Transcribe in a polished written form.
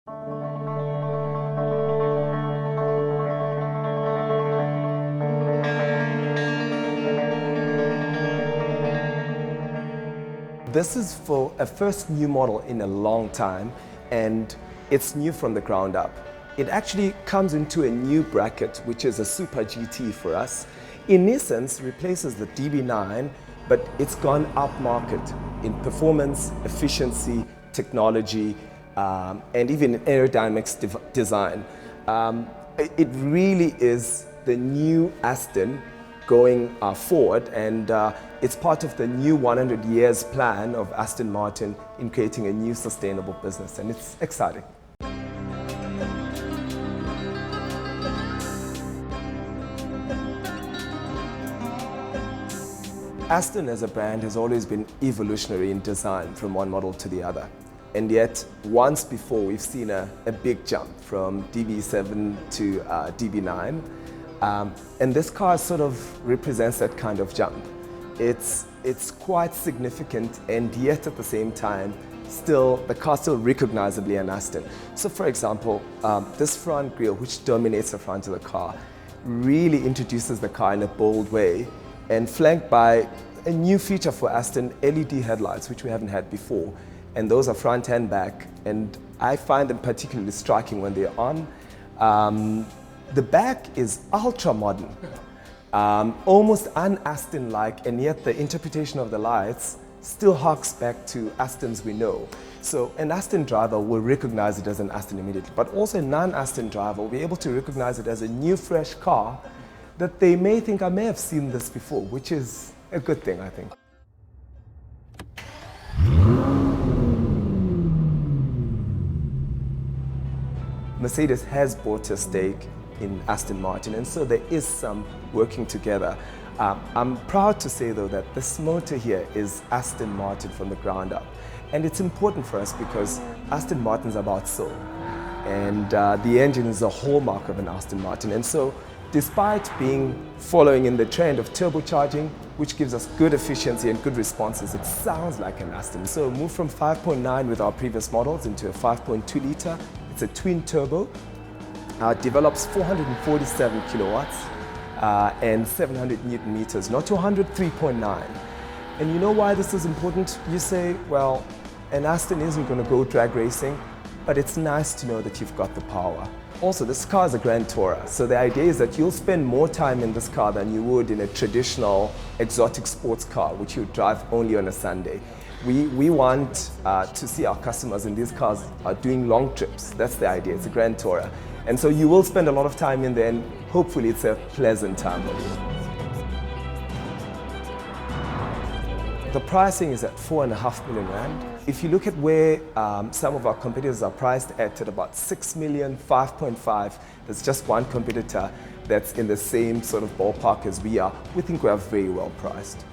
This is for a first new model in a long time, and it's new from the ground up. It actually comes into a new bracket, which is a Super GT for us. In essence, replaces the DB9, but it's gone up market in performance, efficiency, technology, and even aerodynamics design. It really is the new Aston going forward, and it's part of the new 100 years plan of Aston Martin in creating a new sustainable business, and it's exciting. Aston as a brand has always been evolutionary in design from one model to the other. And yet, once before, we've seen a big jump from DB7 to DB9. And this car sort of represents that kind of jump. It's quite significant, and yet at the same time, the car still recognizably an Aston. So for example, this front grille, which dominates the front of the car, really introduces the car in a bold way, and flanked by a new feature for Aston, LED headlights, which we haven't had before. And those are front and back, and I find them particularly striking when they're on. The back is ultra modern, almost un-Aston-like, and yet the interpretation of the lights still harks back to Astons we know. So an Aston driver will recognize it as an Aston immediately, but also a non-Aston driver will be able to recognize it as a new, fresh car that they may think, I may have seen this before, which is a good thing, I think. Mercedes has bought a stake in Aston Martin, and so there is some working together. I'm proud to say though that this motor here is Aston Martin from the ground up, and it's important for us because Aston Martin's about soul, and the engine is a hallmark of an Aston Martin. And so despite following in the trend of turbocharging, which gives us good efficiency and good responses, it sounds like an Aston. So move from 5.9 with our previous models into a 5.2 litre. It's a twin turbo. Develops 447 kilowatts and 700 Newton meters, not 200, 3.9. And you know why this is important? You say, well, an Aston isn't going to go drag racing, but it's nice to know that you've got the power. Also, this car is a Grand Tourer, so the idea is that you'll spend more time in this car than you would in a traditional exotic sports car, which you drive only on a Sunday. We want to see our customers in these cars are doing long trips. That's the idea. It's a Grand Tourer. And so you will spend a lot of time in there, and hopefully it's a pleasant time. The pricing is at 4.5 million rand. If you look at where some of our competitors are priced at about 6 million, 5.5, there's just one competitor that's in the same sort of ballpark as we are. We think we are very well priced.